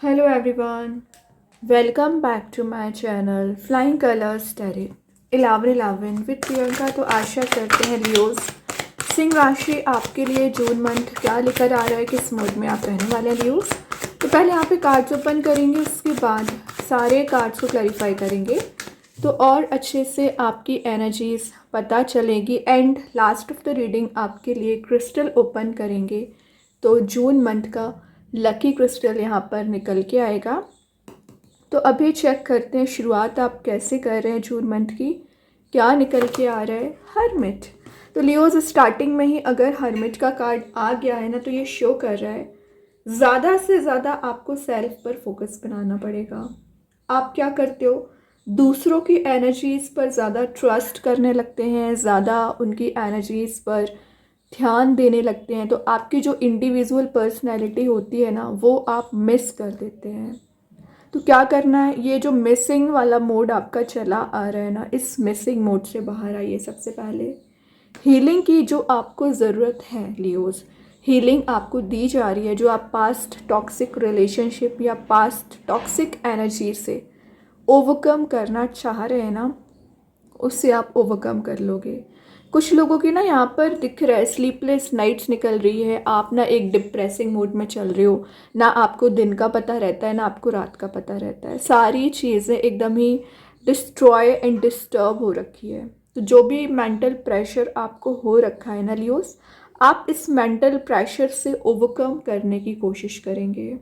Hello everyone, welcome back to my channel Flying Colors Tarot 1111 with Priyanka. तो आशा करते हैं Leos Singh राशि आपके लिए जून मंथ क्या लेकर आ रहा है, किस मूड में आप रहने वाले हैं लियोस। तो पहले यहाँ पे कार्ड्स ओपन करेंगे, उसके बाद सारे कार्ड्स को क्लैरिफाई करेंगे तो और अच्छे से आपकी एनर्जीज पता चलेगी। And last of the reading आपके लिए क्रिस्टल ओपन करेंगे तो जून मंथ का लकी क्रिस्टल यहाँ पर निकल के आएगा। तो अभी चेक करते हैं शुरुआत आप कैसे कर रहे हैं जून मंथ की, क्या निकल के आ रहा है। हरमिट। तो लियोज स्टार्टिंग में ही अगर हरमिट का कार्ड आ गया है ना, तो ये शो कर रहा है ज़्यादा से ज़्यादा आपको सेल्फ पर फोकस बनाना पड़ेगा। आप क्या करते हो, दूसरों की एनर्जीज़ पर ज़्यादा ट्रस्ट करने लगते हैं, ज़्यादा उनकी एनर्जीज़ पर ध्यान देने लगते हैं, तो आपकी जो इंडिविजुअल पर्सनैलिटी होती है ना, वो आप मिस कर देते हैं। तो क्या करना है, ये जो मिसिंग वाला मोड आपका चला आ रहा है ना, इस मिसिंग मोड से बाहर आइए। सबसे पहले हीलिंग की जो आपको ज़रूरत है लियोज, हीलिंग आपको दी जा रही है। जो आप पास्ट टॉक्सिक रिलेशनशिप या पास्ट टॉक्सिक एनर्जी से ओवरकम करना चाह रहे हैं ना, उससे आप ओवरकम कर लोगे। कुछ लोगों की ना यहाँ पर दिख रहा है स्लीपलेस नाइट्स निकल रही है, आप ना एक डिप्रेसिंग मूड में चल रहे हो, ना आपको दिन का पता रहता है ना आपको रात का पता रहता है, सारी चीज़ें एकदम ही डिस्ट्रॉय एंड डिस्टर्ब हो रखी है। तो जो भी मेंटल प्रेशर आपको हो रखा है ना लियोस, आप इस मेंटल प्रेशर से ओवरकम करने की कोशिश करेंगे।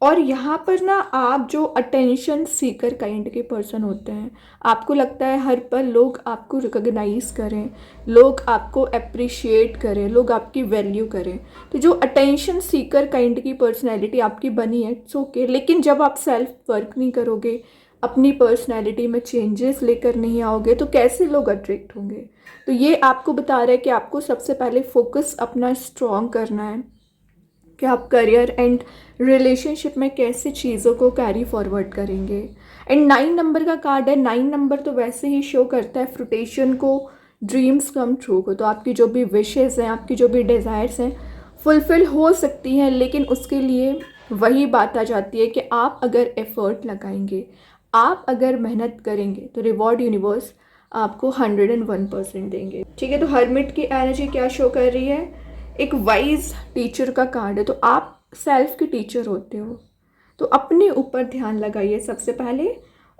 और यहाँ पर ना आप जो अटेंशन सीकर काइंड के पर्सन होते हैं, आपको लगता है हर पल लोग आपको रिकॉग्नाइज करें, लोग आपको अप्रिशिएट करें, लोग आपकी वैल्यू करें। तो जो अटेंशन सीकर काइंड की पर्सनैलिटी आपकी बनी है, इट्स ओके, लेकिन जब आप सेल्फ वर्क नहीं करोगे, अपनी पर्सनैलिटी में चेंजेस लेकर नहीं आओगे, तो कैसे लोग अट्रैक्ट होंगे। तो ये आपको बता रहा है कि आपको सबसे पहले फोकस अपना स्ट्रॉन्ग करना है कि आप करियर एंड रिलेशनशिप में कैसे चीज़ों को कैरी फॉरवर्ड करेंगे। एंड 9 नंबर का कार्ड है। 9 नंबर तो वैसे ही शो करता है फ्रूटेशन को, ड्रीम्स कम ट्रू को। तो आपकी जो भी विशेज़ हैं, आपकी जो भी डिज़ायर्स हैं, फुलफ़िल हो सकती हैं, लेकिन उसके लिए वही बात आ जाती है कि आप अगर एफ़र्ट लगाएंगे, आप अगर मेहनत करेंगे, तो रिवॉर्ड यूनिवर्स आपको 101% देंगे। ठीक है। तो हरमिट की एनर्जी क्या शो कर रही है, एक वाइज टीचर का कार्ड है। तो आप सेल्फ के टीचर होते हो, तो अपने ऊपर ध्यान लगाइए सबसे पहले।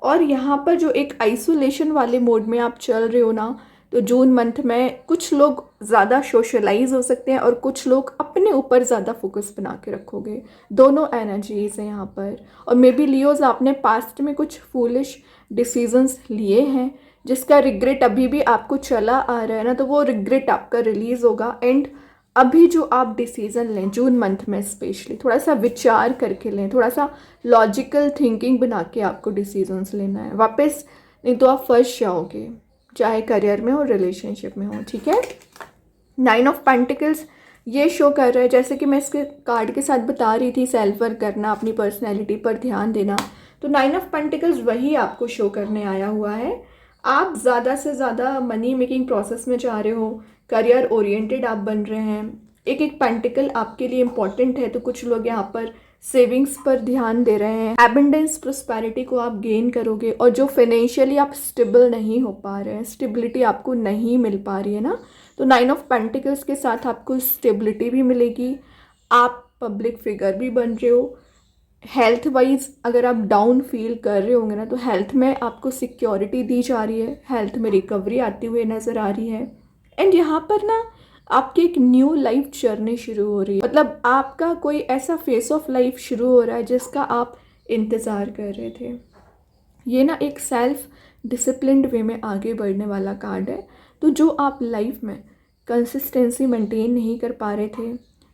और यहाँ पर जो एक आइसोलेशन वाले मोड में आप चल रहे हो ना, तो जून मंथ में कुछ लोग ज़्यादा सोशलाइज हो सकते हैं और कुछ लोग अपने ऊपर ज़्यादा फोकस बना के रखोगे। दोनों एनर्जीज हैं यहाँ पर। और मे बी लियोज आपने पास्ट में कुछ फूलिश डिसीजंस लिए हैं, जिसका रिग्रेट अभी भी आपको चला आ रहा है ना, तो वो रिग्रेट आपका रिलीज़ होगा। एंड अभी जो आप डिसीज़न लें जून मंथ में, स्पेशली थोड़ा सा विचार करके लें, थोड़ा सा लॉजिकल थिंकिंग बना के आपको डिसीजंस लेना है वापस, नहीं तो आप फंस जाओगे, चाहे करियर में हो रिलेशनशिप में हो। ठीक है। 9 ऑफ पेंटिकल्स ये शो कर रहा है, जैसे कि मैं इसके कार्ड के साथ बता रही थी, सेल्फ वर्क करना, अपनी पर्सनैलिटी पर ध्यान देना। तो 9 ऑफ पेंटिकल्स वही आपको शो करने आया हुआ है। आप ज़्यादा से ज़्यादा मनी मेकिंग प्रोसेस में जा रहे हो, करियर ओरिएंटेड आप बन रहे हैं। एक एक पेंटिकल आपके लिए इम्पॉर्टेंट है, तो कुछ लोग यहाँ पर सेविंग्स पर ध्यान दे रहे हैं। एबंडेंस प्रोस्पेरिटी को आप गेन करोगे। और जो फाइनेंशियली आप स्टेबल नहीं हो पा रहे हैं, स्टेबिलिटी आपको नहीं मिल पा रही है ना, तो 9 ऑफ पेंटिकल्स के साथ आपको स्टेबिलिटी भी मिलेगी। आप पब्लिक फिगर भी बन रहे हो। हेल्थ वाइज अगर आप डाउन फील कर रहे होंगे ना, तो हेल्थ में आपको सिक्योरिटी दी जा रही है, हेल्थ में रिकवरी आती हुई नज़र आ रही है। एंड यहाँ पर ना आपकी एक न्यू लाइफ जर्नी शुरू हो रही है, मतलब आपका कोई ऐसा फेस ऑफ लाइफ शुरू हो रहा है जिसका आप इंतज़ार कर रहे थे। ये ना एक सेल्फ डिसिप्लिन्ड वे में आगे बढ़ने वाला कार्ड है। तो जो आप लाइफ में कंसिस्टेंसी मेंटेन नहीं कर पा रहे थे,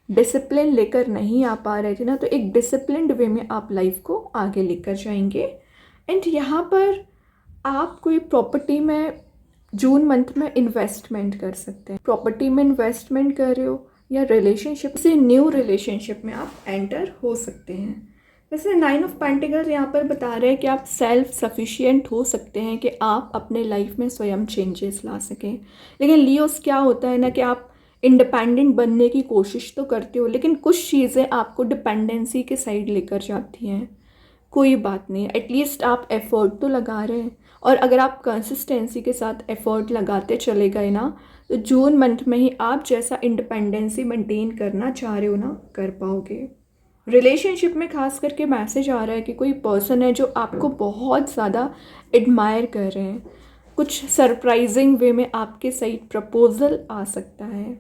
डिसिप्लिन लेकर नहीं आ पा रहे थे ना, तो एक डिसिप्लिन्ड वे में आप लाइफ को आगे लेकर जाएंगे। एंड यहाँ पर आप कोई प्रॉपर्टी में जून मंथ में इन्वेस्टमेंट कर सकते हैं। प्रॉपर्टी में इन्वेस्टमेंट कर रहे हो या रिलेशनशिप से न्यू रिलेशनशिप में आप एंटर हो सकते हैं। वैसे 9 ऑफ पेंटिकल्स यहाँ पर बता रहे हैं कि आप सेल्फ सफिशिएंट हो सकते हैं, कि आप अपने लाइफ में स्वयं चेंजेस ला सकें। लेकिन लियोस क्या होता है ना, कि आप इंडिपेंडेंट बनने की कोशिश तो करते हो, लेकिन कुछ चीज़ें आपको डिपेंडेंसी के साइड लेकर जाती हैं। कोई बात नहीं, एटलीस्ट आप एफ़र्ट तो लगा रहे हैं, और अगर आप कंसिस्टेंसी के साथ एफ़र्ट लगाते चले गए ना, तो जून मंथ में ही आप जैसा इंडिपेंडेंसी मेंटेन करना चाह रहे हो ना, कर पाओगे। रिलेशनशिप में खास करके मैसेज आ रहा है कि कोई पर्सन है जो आपको बहुत ज़्यादा एडमायर कर रहे हैं। कुछ सरप्राइजिंग वे में आपके साइड प्रपोजल आ सकता है।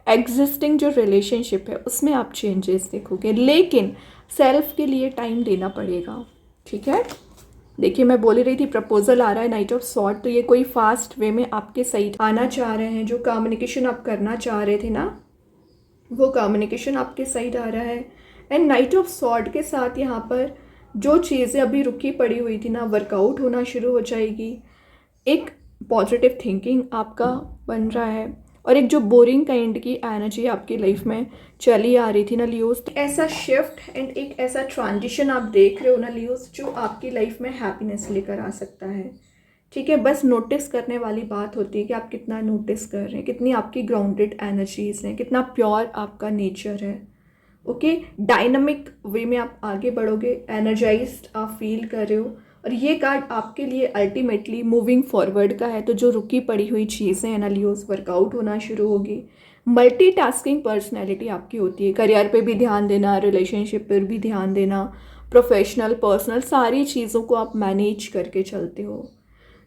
एग्जिस्टिंग जो रिलेशनशिप है उसमें आप चेंजेस देखोगे, लेकिन सेल्फ के लिए टाइम देना पड़ेगा, ठीक है। देखिए, मैं बोल ही रही थी प्रपोजल आ रहा है, नाइट ऑफ सॉर्ड, तो ये कोई फास्ट वे में आपके साइड आना चाह रहे हैं। जो कम्युनिकेशन आप करना चाह रहे थे ना, वो कम्युनिकेशन आपके साइड आ रहा है। एंड नाइट ऑफ सॉर्ड के साथ यहाँ पर जो चीज़ें अभी रुकी पड़ी हुई थी ना, वर्कआउट होना शुरू हो जाएगी। एक पॉजिटिव थिंकिंग आपका बन रहा है, और एक जो बोरिंग काइंड की एनर्जी आपकी लाइफ में चली आ रही थी ना लियोस, ऐसा शिफ्ट एंड एक ऐसा ट्रांजिशन आप देख रहे हो ना लियोस, जो आपकी लाइफ में हैप्पीनेस लेकर आ सकता है, ठीक है। बस नोटिस करने वाली बात होती है कि आप कितना नोटिस कर रहे हैं, कितनी आपकी ग्राउंडेड एनर्जीज हैं, कितना प्योर आपका नेचर है। ओके, डायनामिक वे में आप आगे बढ़ोगे, एनर्जाइज्ड आप फील कर रहे हो, और ये कार्ड आपके लिए अल्टीमेटली मूविंग फॉरवर्ड का है। तो जो रुकी पड़ी हुई चीज़ें हैं ना लियोस, वर्कआउट होना शुरू होगी। मल्टीटास्किंग पर्सनैलिटी आपकी होती है, करियर पे भी ध्यान देना, रिलेशनशिप पर भी ध्यान देना, प्रोफेशनल पर्सनल सारी चीज़ों को आप मैनेज करके चलते हो।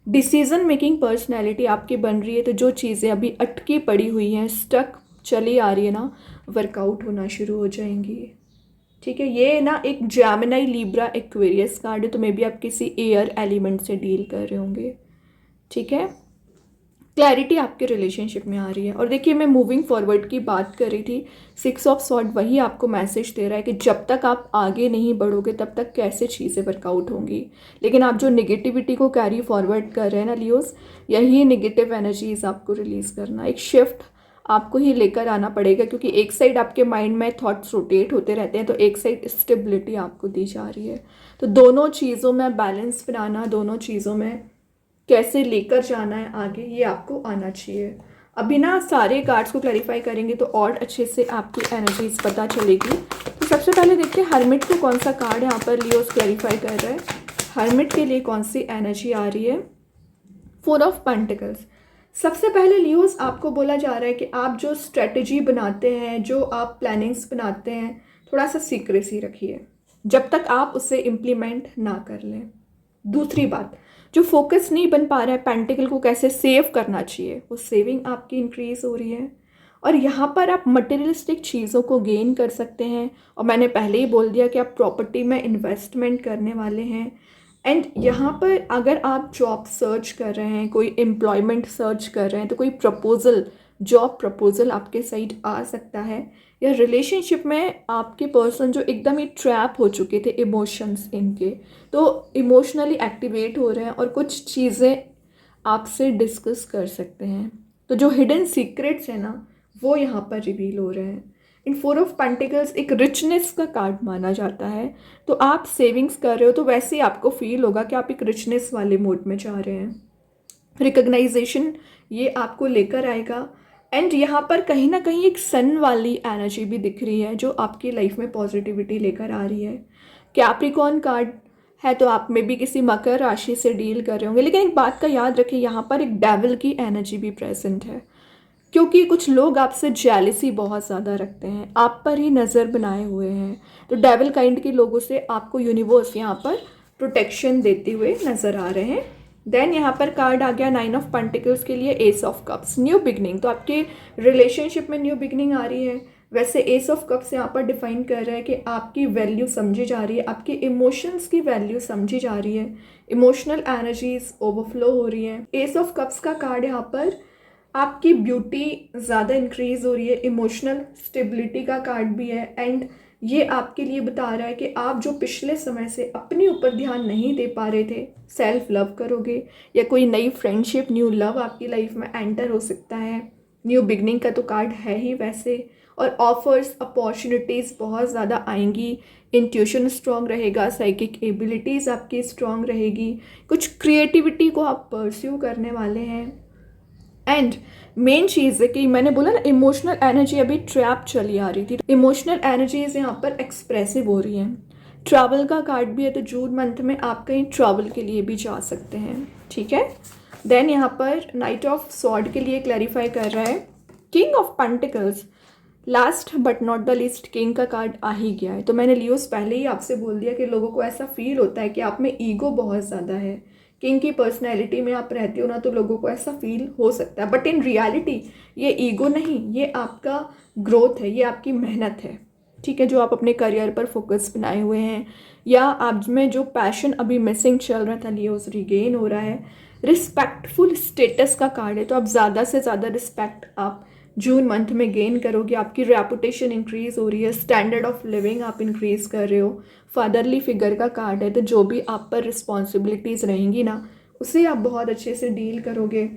डिसीजन मेकिंग पर्सनैलिटी आपकी बन रही है, तो जो चीज़ें अभी अटकी पड़ी हुई हैं, स्टक चली आ रही है ना, वर्कआउट होना शुरू हो जाएंगी, ठीक है। ये ना एक जेमिनी लिब्रा एक्वेरियस कार्ड है, तो मे बी आप किसी एयर एलिमेंट से डील कर रहे होंगे, ठीक है। क्लैरिटी आपके रिलेशनशिप में आ रही है। और देखिए, मैं मूविंग फॉरवर्ड की बात कर रही थी, 6 ऑफ सॉर्ड वही आपको मैसेज दे रहा है कि जब तक आप आगे नहीं बढ़ोगे तब तक कैसे चीज़ें वर्कआउट होंगी। लेकिन आप जो निगेटिविटी को कैरी फॉरवर्ड कर रहे हैं ना लियोस, यही निगेटिव एनर्जीज आपको रिलीज़ करना, एक शिफ्ट आपको ही लेकर आना पड़ेगा, क्योंकि एक साइड आपके माइंड में थॉट्स रोटेट होते रहते हैं, तो एक साइड स्टेबिलिटी आपको दी जा रही है। तो दोनों चीज़ों में बैलेंस बनाना, दोनों चीज़ों में कैसे लेकर जाना है आगे, ये आपको आना चाहिए। अभी ना सारे कार्ड्स को क्लैरिफाई करेंगे तो और अच्छे से आपकी एनर्जीज पता चलेगी। तो सबसे पहले देखते हैं हर्मिट को कौन सा कार्ड यहाँ पर लियोस क्लैरिफाई कर रहा है। हर्मिट के लिए कौन सी एनर्जी आ रही है। 4 ऑफ पेंटिकल्स। सबसे पहले लियोस आपको बोला जा रहा है कि आप जो स्ट्रेटजी बनाते हैं, जो आप प्लानिंग्स बनाते हैं, थोड़ा सा सीक्रेसी रखिए जब तक आप उसे इम्प्लीमेंट ना कर लें। दूसरी बात, जो फोकस नहीं बन पा रहा है पेंटिकल को कैसे सेव करना चाहिए, वो सेविंग आपकी इंक्रीज हो रही है। और यहाँ पर आप मटेरियलिस्टिक चीज़ों को गेन कर सकते हैं, और मैंने पहले ही बोल दिया कि आप प्रॉपर्टी में इन्वेस्टमेंट करने वाले हैं। एंड यहाँ पर अगर आप जॉब सर्च कर रहे हैं, कोई एम्प्लॉयमेंट सर्च कर रहे हैं, तो कोई प्रपोजल, जॉब प्रपोजल आपके साइड आ सकता है। या रिलेशनशिप में आपके पर्सन जो एकदम ही ट्रैप हो चुके थे इमोशंस इनके, तो इमोशनली एक्टिवेट हो रहे हैं और कुछ चीज़ें आपसे डिस्कस कर सकते हैं। तो जो हिडन सीक्रेट्स हैं ना, वो यहाँ पर रिवील हो रहे हैं। इन 4 ऑफ पेंटिकल्स एक रिचनेस का कार्ड माना जाता है। तो आप सेविंग्स कर रहे हो तो वैसे ही आपको फील होगा कि आप एक रिचनेस वाले मोड में जा रहे हैं। रिकग्नाइजेशन ये आपको लेकर आएगा। एंड यहाँ पर कहीं ना कहीं एक सन वाली एनर्जी भी दिख रही है, जो आपकी लाइफ में पॉजिटिविटी लेकर आ रही है। कैप्रिकॉर्न कार्ड है, तो आप में भी किसी मकर राशि से डील कर रहे होंगे। लेकिन एक बात का याद रखिए, यहाँ पर एक डेविल की एनर्जी भी प्रेजेंट है, क्योंकि कुछ लोग आपसे जेलिसी बहुत ज़्यादा रखते हैं, आप पर ही नज़र बनाए हुए हैं। तो डेविल काइंड के लोगों से आपको यूनिवर्स यहाँ पर प्रोटेक्शन देते हुए नज़र आ रहे हैं। देन यहाँ पर कार्ड आ गया 9 ऑफ पेंटिकल्स के लिए S of cups, new beginning. तो आपके रिलेशनशिप में न्यू बिगनिंग आ रही है। वैसे एस ऑफ कप्स यहाँ पर डिफाइन कर रहा है कि आपकी वैल्यू समझी जा रही है, आपके इमोशंस की वैल्यू समझी जा रही है, इमोशनल एनर्जीज ओवरफ्लो हो रही हैं। एस ऑफ कप्स का कार्ड यहाँ पर आपकी ब्यूटी ज़्यादा इंक्रीज हो रही है, इमोशनल स्टेबिलिटी का कार्ड भी है। एंड ये आपके लिए बता रहा है कि आप जो पिछले समय से अपने ऊपर ध्यान नहीं दे पा रहे थे, सेल्फ लव करोगे, या कोई नई फ्रेंडशिप, न्यू लव आपकी लाइफ में एंटर हो सकता है। न्यू बिगनिंग का तो कार्ड है ही वैसे। और ऑफर्स, अपॉर्चुनिटीज़ बहुत ज़्यादा आएंगी। इंट्यूशन स्ट्रॉन्ग रहेगा, साइकिक एबिलिटीज़ आपकी स्ट्रॉन्ग रहेगी, कुछ क्रिएटिविटी को आप परस्यू करने वाले हैं। एंड मेन चीज़ है कि मैंने बोला ना इमोशनल एनर्जी अभी ट्रैप चली आ रही थी, इमोशनल एनर्जीज यहाँ पर एक्सप्रेसिव हो रही हैं। ट्रैवल का कार्ड भी है, तो जून मंथ में आप कहीं ट्रैवल के लिए भी जा सकते हैं, ठीक है। देन यहाँ पर नाइट ऑफ सॉर्ड के लिए क्लैरिफाई कर रहा है। King of pentacles, last but not the least king का कार्ड आ ही गया है। तो मैंने लियोस पहले ही आपसे बोल दिया कि लोगों को ऐसा फील होता है कि आप में ईगो बहुत ज़्यादा है, किंग की पर्सनैलिटी में आप रहते हो ना, तो लोगों को ऐसा फील हो सकता है। बट इन रियलिटी ये ईगो नहीं, ये आपका ग्रोथ है, ये आपकी मेहनत है, ठीक है, जो आप अपने करियर पर फोकस बनाए हुए हैं, या आप में जो पैशन अभी मिसिंग चल रहा था लियोस रिगेन हो रहा है। रिस्पेक्टफुल स्टेटस का कार्ड है, तो आप ज़्यादा से ज़्यादा रिस्पेक्ट आप जून मंथ में गेन करोगे, आपकी रेपुटेशन इंक्रीज हो रही है, स्टैंडर्ड ऑफ लिविंग आप इंक्रीज कर रहे हो। फादरली फिगर का कार्ड है, तो जो भी आप पर रिस्पॉन्सिबिलिटीज़ रहेंगी ना, उसे आप बहुत अच्छे से डील करोगे।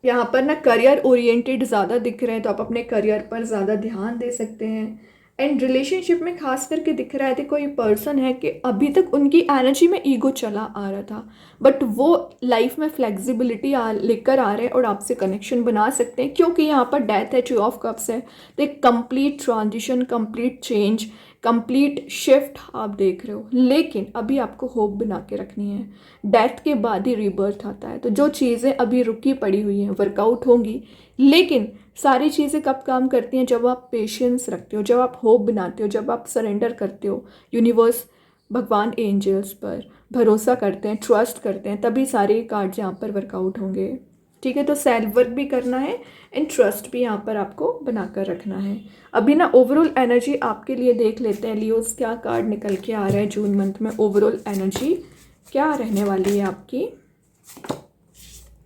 यहाँ पर ना करियर ओरिएंटेड ज़्यादा दिख रहे हैं, तो आप अपने करियर पर ज़्यादा ध्यान दे सकते हैं। एंड रिलेशनशिप में खास करके दिख रहा है कि कोई पर्सन है कि अभी तक उनकी एनर्जी में ईगो चला आ रहा था, बट वो लाइफ में फ्लेक्सिबिलिटी लेकर आ रहे हैं और आपसे कनेक्शन बना सकते हैं, क्योंकि यहाँ पर डेथ है, टू ऑफ कप्स है। तो एक complete transition, complete change, complete shift आप देख रहे हो। लेकिन अभी आपको होप बना के रखनी है, डेथ के बाद ही रीबर्थ आता है। तो जो चीज़ें अभी रुकी पड़ी हुई हैं वर्कआउट होंगी, लेकिन सारी चीज़ें कब काम करती हैं? जब आप पेशेंस रखते हो, जब आप होप बनाते हो, जब आप सरेंडर करते हो यूनिवर्स, भगवान, एंजल्स पर भरोसा करते हैं, ट्रस्ट करते हैं, तभी सारे कार्ड्स यहाँ पर वर्कआउट होंगे, ठीक है। तो सेल्फ वर्क भी करना है एंड ट्रस्ट भी यहाँ पर आपको बनाकर रखना है। अभी ना ओवरऑल एनर्जी आपके लिए देख लेते हैं लियोस, क्या कार्ड निकल के आ रहा है जून मंथ में, ओवरऑल एनर्जी क्या रहने वाली है आपकी।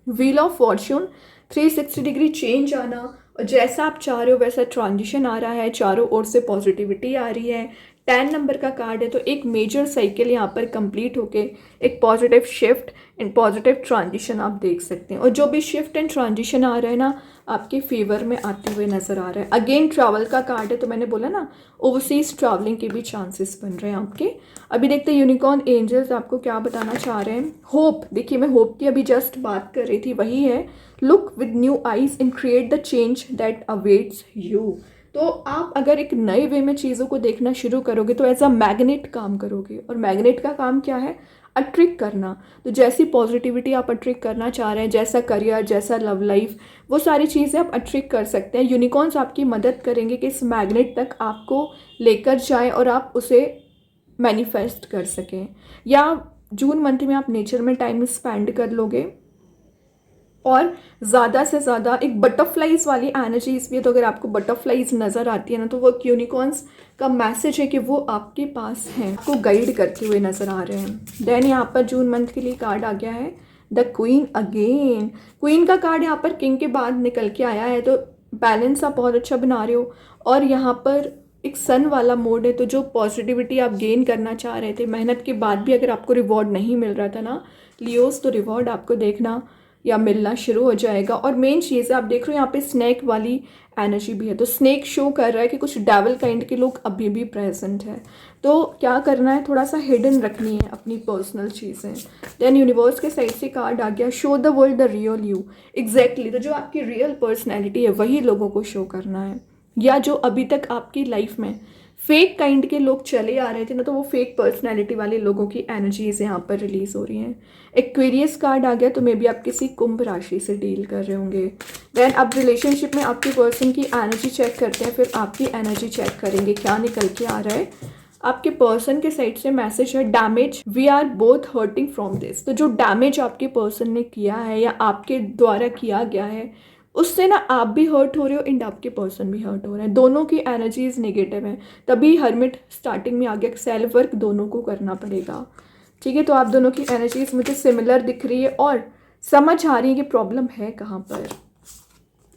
Wheel of Fortune, 360 degree change आना, और जैसा आप चाह रहे हो वैसा ट्रांजिशन आ रहा है, चारों ओर से पॉजिटिविटी आ रही है। 10 नंबर का कार्ड है, तो एक मेजर साइकिल यहाँ पर कंप्लीट होके एक positive shift and positive transition आप देख सकते हैं। और जो भी शिफ्ट एंड ट्रांजिशन आ रहा है ना, आपके फेवर में आते हुए नज़र आ रहा है। अगेन ट्रैवल का कार्ड है, तो मैंने बोला ना ओवरसीज ट्रैवलिंग के भी चांसेस बन रहे हैं आपके। अभी देखते हैं यूनिकॉर्न एंजल्स आपको क्या बताना चाह रहे हैं। होप, देखिए मैं होप की अभी जस्ट बात कर रही थी, वही है। Look with new eyes and create the change that awaits you. तो आप अगर एक नए वे में चीज़ों को देखना शुरू करोगे तो एज अ मैग्नेट काम करोगे, और मैग्नेट का काम क्या है? अट्रैक्ट करना। तो जैसी पॉजिटिविटी आप अट्रैक्ट करना चाह रहे हैं, जैसा करियर, जैसा लव लाइफ, वो सारी चीज़ें आप अट्रैक्ट कर सकते हैं। यूनिकॉर्न्स आपकी मदद करेंगे कि इस मैग्नेट तक आपको लेकर जाएं और आप उसे मैनिफेस्ट कर सकें। या जून मंथ में आप नेचर में टाइम स्पेंड कर लोगे, और ज़्यादा से ज़्यादा एक बटरफ्लाइज वाली एनर्जीज भी है। तो अगर आपको बटरफ्लाइज नज़र आती है ना, तो वो यूनिकॉर्न्स का मैसेज है कि वो आपके पास हैं, आपको गाइड करते हुए नज़र आ रहे हैं। देन यहाँ पर जून मंथ के लिए कार्ड आ गया है द क्वीन अगेन। क्वीन का कार्ड यहाँ पर किंग के बाद निकल के आया है, तो बैलेंस आप बहुत अच्छा बना रहे हो। और यहाँ पर एक सन वाला मोड है, तो जो पॉजिटिविटी आप गेन करना चाह रहे थे, मेहनत के बाद भी अगर आपको रिवॉर्ड नहीं मिल रहा था ना लियोस, तो रिवॉर्ड आपको देखना या मिलना शुरू हो जाएगा। और मेन चीज़ है, आप देख रहे हो यहाँ पे स्नेक वाली एनर्जी भी है, तो स्नेक शो कर रहा है कि कुछ डेविल काइंड के लोग अभी भी प्रेजेंट है। तो क्या करना है, थोड़ा सा हिडन रखनी है अपनी पर्सनल चीज़ें। देन यूनिवर्स के साइड से कार्ड आ गया show the world the real you. Exactly, तो जो आपकी रियल पर्सनैलिटी है वही लोगों को शो करना है। या जो अभी तक आपकी लाइफ में फेक काइंड के लोग चले आ रहे थे ना, तो वो फेक पर्सनैलिटी वाले लोगों की एनर्जीज यहाँ पर रिलीज हो रही हैं। एक्वेरियस कार्ड आ गया, तो मे बी आप किसी कुंभ राशि से डील कर रहे होंगे। देन अब रिलेशनशिप में आपके पर्सन की एनर्जी चेक करते हैं, फिर आपकी एनर्जी चेक करेंगे क्या निकल के आ रहा है। आपके पर्सन के साइड से मैसेज है damage, we are both hurting from this. तो जो डैमेज आपके पर्सन ने किया है या आपके द्वारा किया गया है, उससे ना आप भी हर्ट हो रहे हो एंड आपके पर्सन भी हर्ट हो रहे हैं। दोनों की एनर्जीज नेगेटिव है, तभी हर्मिट स्टार्टिंग में आ गया। सेल्फ वर्क दोनों को करना पड़ेगा, ठीक है। तो आप दोनों की एनर्जीज मुझे सिमिलर दिख रही है और समझ आ रही है कि प्रॉब्लम है कहाँ पर।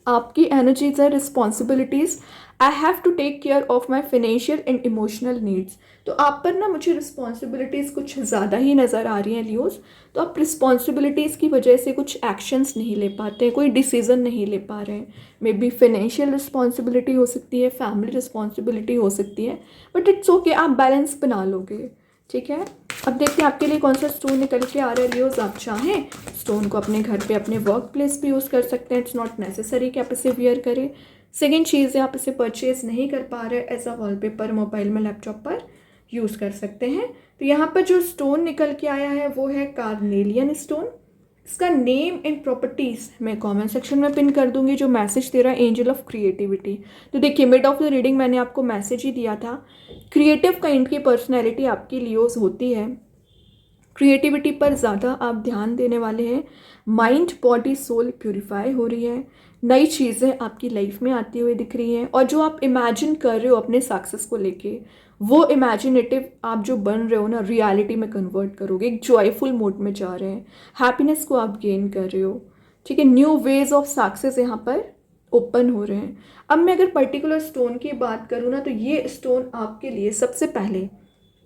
आपकी एनर्जीज है responsibilities, I have to take care of my financial and emotional needs. तो आप पर ना मुझे रिस्पॉन्सिबिलिटीज़ कुछ ज़्यादा ही नज़र आ रही हैं लियोस। तो आप रिस्पॉन्सिबिलिटीज़ की वजह से कुछ एक्शंस नहीं ले पाते हैं, कोई डिसीजन नहीं ले पा रहे हैं। मे बी फाइनेंशियल रिस्पॉन्सिबिलिटी हो सकती है, फैमिली रिस्पॉन्सिबिलिटी हो सकती है, बट इट्स ओके, आप बैलेंस बना लोगे, ठीक है। अब देखते हैं आपके लिए कौन सा स्टोन निकल के आ रहा है लियोज। आप चाहें स्टोन को अपने घर पे अपने वर्क प्लेस पे यूज़ कर सकते हैं, इट्स नॉट नेसेसरी कि आप इसे वियर करें। सेकेंड चीज़ है, आप इसे परचेज नहीं कर पा रहे, एज अ वॉलपेपर मोबाइल में लैपटॉप पर यूज़ कर सकते हैं। तो यहाँ पर जो स्टोन निकल के आया है वो है कार्नेलियन स्टोन। इसका नेम एंड प्रॉपर्टीज़ मैं कमेंट सेक्शन में पिन कर दूंगी। जो मैसेज दे रहा है एंजल ऑफ क्रिएटिविटी, तो देखिए मिड ऑफ द रीडिंग मैंने आपको मैसेज ही दिया था। क्रिएटिव काइंड की पर्सनैलिटी आपकी लियोज होती है, क्रिएटिविटी पर ज़्यादा आप ध्यान देने वाले हैं, माइंड बॉडी सोल प्यूरिफाई हो रही है, नई चीज़ें आपकी लाइफ में आती हुई दिख रही हैं, और जो आप इमेजिन कर रहे हो अपने सक्सेस को लेके, वो इमेजिनेटिव आप जो बन रहे हो ना रियलिटी में कन्वर्ट करोगे। एक जॉयफुल मोड में जा रहे हैं, हैप्पीनेस को आप गेन कर रहे हो, ठीक है। न्यू वेज ऑफ सक्सेस यहाँ पर ओपन हो रहे हैं। अब मैं अगर पर्टिकुलर स्टोन की बात करूँ ना, तो ये स्टोन आपके लिए सबसे पहले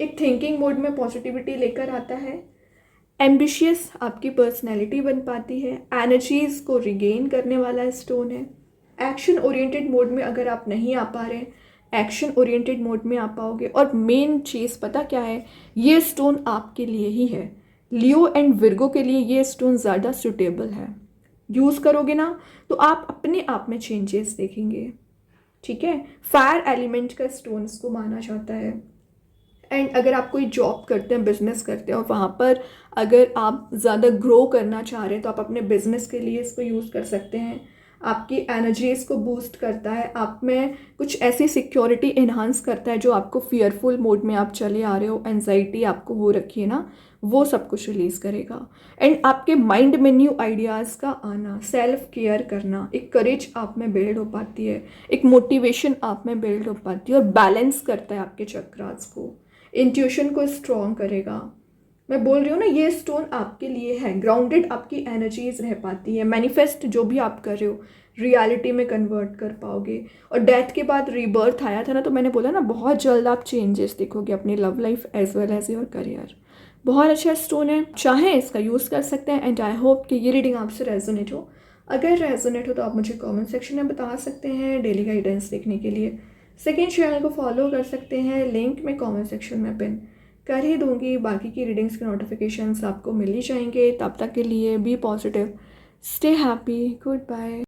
एक थिंकिंग मोड में पॉजिटिविटी लेकर आता है, एम्बिशियस आपकी पर्सनैलिटी बन पाती है, एनर्जीज को रिगेन करने वाला स्टोन है। एक्शन ओरिएंटेड मोड में अगर आप नहीं आ पा रहे, एक्शन ओरिएंटेड मोड में आ पाओगे। और मेन चीज़ पता क्या है, ये स्टोन आपके लिए ही है। लियो एंड विर्गो के लिए ये स्टोन ज़्यादा सुटेबल है। यूज़ करोगे ना तो आप अपने आप में चेंजेस देखेंगे, ठीक है। फायर एलिमेंट का स्टोन इसको माना जाता है। एंड अगर आप कोई जॉब करते हैं, बिजनेस करते हैं, और वहाँ पर अगर आप ज़्यादा ग्रो करना चाह रहे हैं तो आप अपने बिजनेस के लिए इसको यूज़ कर सकते हैं। आपकी एनर्जीज को बूस्ट करता है, आप में कुछ ऐसी सिक्योरिटी इन्हांस करता है जो आपको फियरफुल मोड में आप चले आ रहे हो, एनजाइटी आपको हो रखी है ना, वो सब कुछ रिलीज़ करेगा। एंड आपके माइंड में न्यू आइडियाज़ का आना, सेल्फ केयर करना, एक करेज आप में बिल्ड हो पाती है, एक मोटिवेशन आप में बिल्ड हो पाती है, और बैलेंस करता है आपके चक्रास को, इंट्यूशन को स्ट्रॉन्ग करेगा। मैं बोल रही हूँ ना, ये स्टोन आपके लिए है। ग्राउंडेड आपकी एनर्जीज रह पाती है, मैनिफेस्ट जो भी आप कर रहे हो रियलिटी में कन्वर्ट कर पाओगे। और डेथ के बाद रीबर्थ आया था ना, तो मैंने बोला ना बहुत जल्द आप चेंजेस देखोगे अपनी love life as well as your career. बहुत अच्छा स्टोन है, चाहे इसका यूज़ कर सकते हैं। एंड आई होप कि ये रीडिंग आपसे रेजोनेट हो। अगर रेजोनेट हो तो आप मुझे कमेंट सेक्शन में बता सकते हैं। डेली गाइडेंस देखने के लिए सेकेंड चैनल को फॉलो कर सकते हैं, लिंक मैं कमेंट सेक्शन में पिन कर ही दूंगी। बाकी की रीडिंग्स के नोटिफिकेशंस आपको मिल ही जाएंगे। तब तक के लिए be positive, stay happy, good bye.